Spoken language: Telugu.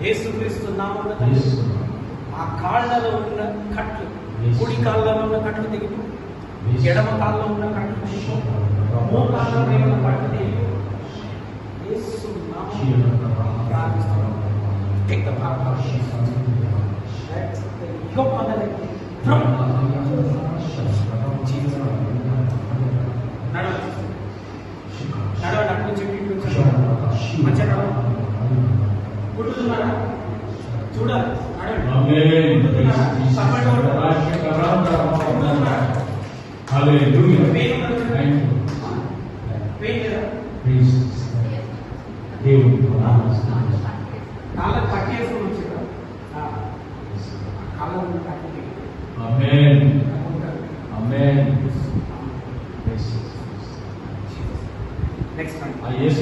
యేసుక్రీస్తు నామమున ఆ కాళ్ళలో ఉన్న కట్లు, కుడి కాళ్ళలో ఉన్న కట్లు తెగిపో, ఎడమ కాళ్ళలో ఉన్న కట్లు తెగిపో, మోకాళ్ళలో ఉన్న కట్లు తెగిపో. యేసు నామమున ప్రార్థిస్తున్నాము. Take the power. That's the yoke on the leg. From Jesus. నడవండి అటు నుంచి మంచిగా నడవండి. కుట్టుతున్నారా చూడాలి. నడవండి.